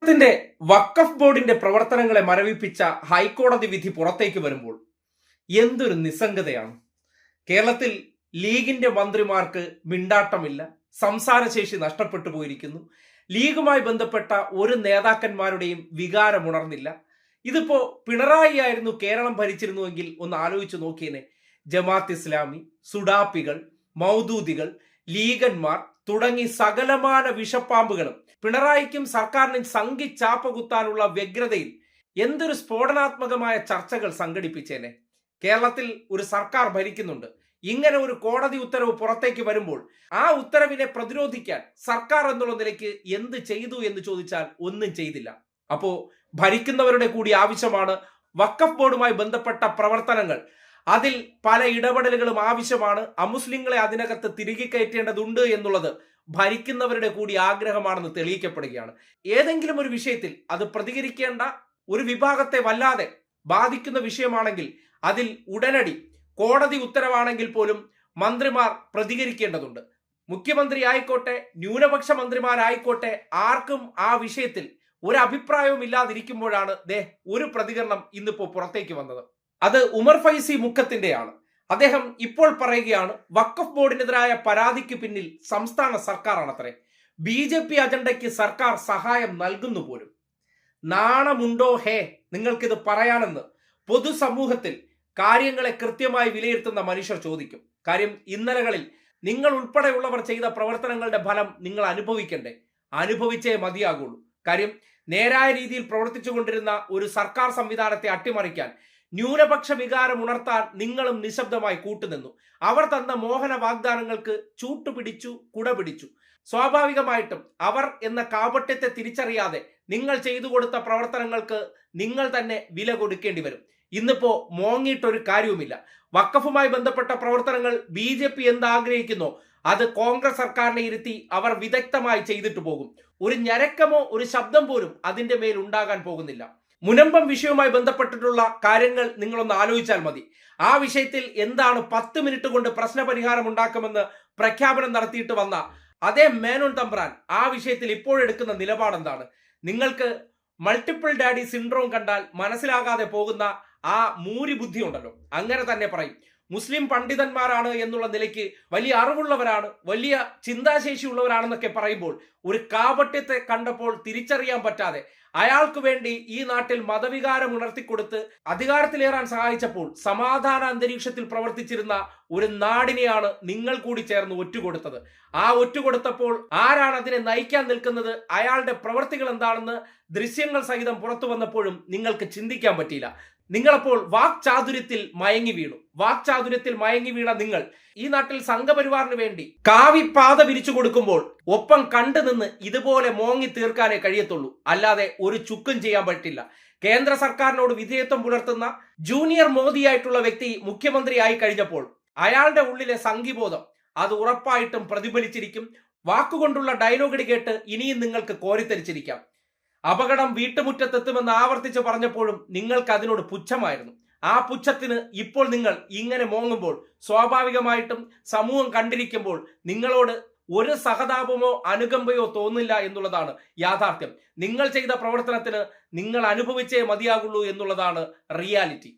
ത്തിന്റെ വഖഫ് ബോർഡിന്റെ പ്രവർത്തനങ്ങളെ മരവിപ്പിച്ച ഹൈക്കോടതി വിധി പുറത്തേക്ക് വരുമ്പോൾ എന്തൊരു നിസ്സംഗതയാണ്. കേരളത്തിൽ ലീഗിന്റെ മന്ത്രിമാർക്ക് മിണ്ടാട്ടമില്ല, സംസാരശേഷി നഷ്ടപ്പെട്ടു പോയിരിക്കുന്നു. ലീഗുമായി ബന്ധപ്പെട്ട ഒരു നേതാക്കന്മാരുടെയും വികാരമുണർന്നില്ല. ഇതിപ്പോ പിണറായി ആയിരുന്നു കേരളം ഭരിച്ചിരുന്നുവെങ്കിൽ ഒന്ന് ആലോചിച്ച് നോക്കിയേനെ. ജമാഅത്ത് ഇസ്ലാമി, സുഡാപ്പികൾ, മൗദൂദികൾ, ലീഗന്മാർ തുടങ്ങി സകലമാന വിഷപ്പാമ്പുകളും പിണറായിക്കും സർക്കാരിനും സംഘി ചാപ്പ കുത്താനുള്ള വ്യഗ്രതയിൽ എന്തൊരു സ്ഫോടനാത്മകമായ ചർച്ചകൾ സംഘടിപ്പിച്ചേനെ. കേരളത്തിൽ ഒരു സർക്കാർ ഭരിക്കുന്നുണ്ട്. ഇങ്ങനെ ഒരു കോടതി ഉത്തരവ് പുറത്തേക്ക് വരുമ്പോൾ ആ ഉത്തരവിനെ പ്രതിരോധിക്കാൻ സർക്കാർ എന്നുള്ള നിലയ്ക്ക് എന്ത് ചെയ്തു എന്ന് ചോദിച്ചാൽ ഒന്നും ചെയ്തില്ല. അപ്പോ ഭരിക്കുന്നവരുടെ കൂടി ആവശ്യമാണ് വഖഫ് ബോർഡുമായി ബന്ധപ്പെട്ട പ്രവർത്തനങ്ങൾ. അതിൽ പല ഇടപെടലുകളും ആവശ്യമാണ്. അമുസ്ലിങ്ങളെ അതിനകത്ത് തിരികെ കയറ്റേണ്ടതുണ്ട് എന്നുള്ളത് ഭരിക്കുന്നവരുടെ കൂടി ആഗ്രഹമാണെന്ന് തെളിയിക്കപ്പെടുകയാണ്. ഏതെങ്കിലും ഒരു വിഷയത്തിൽ അത് പ്രതികരിക്കേണ്ട ഒരു വിഭാഗത്തെ വല്ലാതെ ബാധിക്കുന്ന വിഷയമാണെങ്കിൽ അതിൽ ഉടനടി കോടതി ഉത്തരവാണെങ്കിൽ പോലും മന്ത്രിമാർ പ്രതികരിക്കേണ്ടതുണ്ട്. മുഖ്യമന്ത്രി ആയിക്കോട്ടെ, ന്യൂനപക്ഷ മന്ത്രിമാരായിക്കോട്ടെ, ആർക്കും ആ വിഷയത്തിൽ ഒരു അഭിപ്രായവും ഇല്ലാതിരിക്കുമ്പോഴാണ് ഒരു പ്രതികരണം ഇന്നിപ്പോ പുറത്തേക്ക് വന്നത്. അത് ഉമർ ഫൈസി മുക്കത്തിന്റെയാണ്. അദ്ദേഹം ഇപ്പോൾ പറയുകയാണ്, വഖഫ് ബോർഡിനെതിരായ പരാതിക്ക് പിന്നിൽ സംസ്ഥാന സർക്കാരാണത്രേ. BJP അജണ്ടയ്ക്ക് സർക്കാർ സഹായം നൽകുന്നു പോലും. നാണമുണ്ടോ നിങ്ങൾക്കിത് പറയാനെന്ന് പൊതുസമൂഹത്തിൽ കാര്യങ്ങളെ കൃത്യമായി വിലയിരുത്തുന്ന മനുഷ്യർ ചോദിക്കും. കാര്യം ഇന്നലകളിൽ നിങ്ങൾ ഉൾപ്പെടെയുള്ളവർ ചെയ്ത പ്രവർത്തനങ്ങളുടെ ഫലം നിങ്ങൾ അനുഭവിക്കണ്ടേ? അനുഭവിച്ചേ മതിയാകുള്ളൂ. കാര്യം നേരായ രീതിയിൽ പ്രവർത്തിച്ചു കൊണ്ടിരുന്ന ഒരു സർക്കാർ സംവിധാനത്തെ അട്ടിമറിക്കാൻ, ന്യൂനപക്ഷ വികാരം ഉണർത്താൻ നിങ്ങളും നിശബ്ദമായി കൂട്ടുനിന്നു. അവർ തന്ന മോഹന വാഗ്ദാനങ്ങൾക്ക് ചൂട്ടുപിടിച്ചു, കുടപിടിച്ചു. സ്വാഭാവികമായിട്ടും അവർ എന്ന കാപട്യത്തെ തിരിച്ചറിയാതെ നിങ്ങൾ ചെയ്തു കൊടുത്ത പ്രവർത്തനങ്ങൾക്ക് നിങ്ങൾ തന്നെ വില കൊടുക്കേണ്ടി വരും. ഇന്നിപ്പോ മോങ്ങിയിട്ടൊരു കാര്യവുമില്ല. വഖഫുമായി ബന്ധപ്പെട്ട പ്രവർത്തനങ്ങൾ BJP എന്താഗ്രഹിക്കുന്നോ അത് കോൺഗ്രസ് സർക്കാരിനെ ഇരുത്തി അവർ വിദഗ്ധമായി ചെയ്തിട്ട് പോകും. ഒരു ഞരക്കമോ ഒരു ശബ്ദം പോലും അതിന്റെ മേൽ ഉണ്ടാകാൻ പോകുന്നില്ല. മുനമ്പം വിഷയവുമായി ബന്ധപ്പെട്ടിട്ടുള്ള കാര്യങ്ങൾ നിങ്ങളൊന്ന് ആലോചിച്ചാൽ മതി. ആ വിഷയത്തിൽ എന്താണ് 10 മിനിറ്റ് കൊണ്ട് പ്രശ്നപരിഹാരം ഉണ്ടാക്കുമെന്ന് പ്രഖ്യാപനം നടത്തിയിട്ട് വന്ന അതേ മേനോൻ തമ്പ്രാൻ ആ വിഷയത്തിൽ ഇപ്പോഴെടുക്കുന്ന നിലപാടെന്താണ്? നിങ്ങൾക്ക് മൾട്ടിപ്പിൾ ഡാഡി സിൻഡ്രോം കണ്ടാൽ മനസ്സിലാകാതെ പോകുന്ന ആ മൂരി ബുദ്ധി ഉണ്ടല്ലോ, അങ്ങനെ തന്നെ പറയും. മുസ്ലിം പണ്ഡിതന്മാരാണ് എന്നുള്ള നിലയ്ക്ക് വലിയ അറിവുള്ളവരാണ്, വലിയ ചിന്താശേഷി ഉള്ളവരാണെന്നൊക്കെ പറയുമ്പോൾ ഒരു കാപട്യത്തെ കണ്ടപ്പോൾ തിരിച്ചറിയാൻ പറ്റാതെ അയാൾക്ക് വേണ്ടി ഈ നാട്ടിൽ മതവികാരം ഉണർത്തിക്കൊടുത്ത് അധികാരത്തിലേറാൻ സഹായിച്ചപ്പോൾ സമാധാന അന്തരീക്ഷത്തിൽ പ്രവർത്തിച്ചിരുന്ന ഒരു നാടിനെയാണ് നിങ്ങൾ കൂടി ചേർന്ന് ഒറ്റുകൊടുത്തത്. ആ ഒറ്റുകൊടുത്തപ്പോൾ ആരാണ് അതിനെ നയിക്കാൻ നിൽക്കുന്നത്, അയാളുടെ പ്രവൃത്തികൾ എന്താണെന്ന് ദൃശ്യങ്ങൾ സഹിതം പുറത്തു വന്നപ്പോഴും നിങ്ങൾക്ക് ചിന്തിക്കാൻ പറ്റിയില്ല. നിങ്ങളപ്പോൾ വാക്ചാതുര്യത്തിൽ മയങ്ങി വീണു. വാക്ചാതുര്യത്തിൽ മയങ്ങി വീണ നിങ്ങൾ ഈ നാട്ടിൽ സംഘപരിവാറിന് വേണ്ടി കാവി പാത വിരിച്ചു കൊടുക്കുമ്പോൾ ഒപ്പം കണ്ടുനിന്ന് ഇതുപോലെ മോങ്ങി തീർക്കാനേ കഴിയത്തുള്ളൂ. അല്ലാതെ ഒരു ചുക്കും ചെയ്യാൻ പറ്റില്ല. കേന്ദ്ര സർക്കാരിനോട് വിധേയത്വം പുലർത്തുന്ന ജൂനിയർ മോദിയായിട്ടുള്ള വ്യക്തി മുഖ്യമന്ത്രിയായി കഴിഞ്ഞപ്പോൾ അയാളുടെ ഉള്ളിലെ സംഘിബോധം അത് ഉറപ്പായിട്ടും പ്രതിഫലിച്ചിരിക്കും. വാക്കുകൊണ്ടുള്ള ഡയലോഗടി കേട്ട് ഇനിയും നിങ്ങൾക്ക് കോരിത്തരിച്ചിരിക്കാം. അപകടം വീട്ടുമുറ്റത്തെത്തുമെന്ന് ആവർത്തിച്ച് പറഞ്ഞപ്പോഴും നിങ്ങൾക്ക് അതിനോട് പുച്ഛമായിരുന്നു. ആ പുച്ഛത്തിന് ഇപ്പോൾ നിങ്ങൾ ഇങ്ങനെ മോങ്ങുമ്പോൾ സ്വാഭാവികമായിട്ടും സമൂഹം കണ്ടിരിക്കുമ്പോൾ നിങ്ങളോട് ഒരു സഹതാപമോ അനുകമ്പയോ തോന്നില്ല എന്നുള്ളതാണ് യാഥാർത്ഥ്യം. നിങ്ങൾ ചെയ്ത പ്രവർത്തനത്തിന് നിങ്ങൾ അനുഭവിച്ചേ മതിയാകുള്ളൂ എന്നുള്ളതാണ് റിയാലിറ്റി.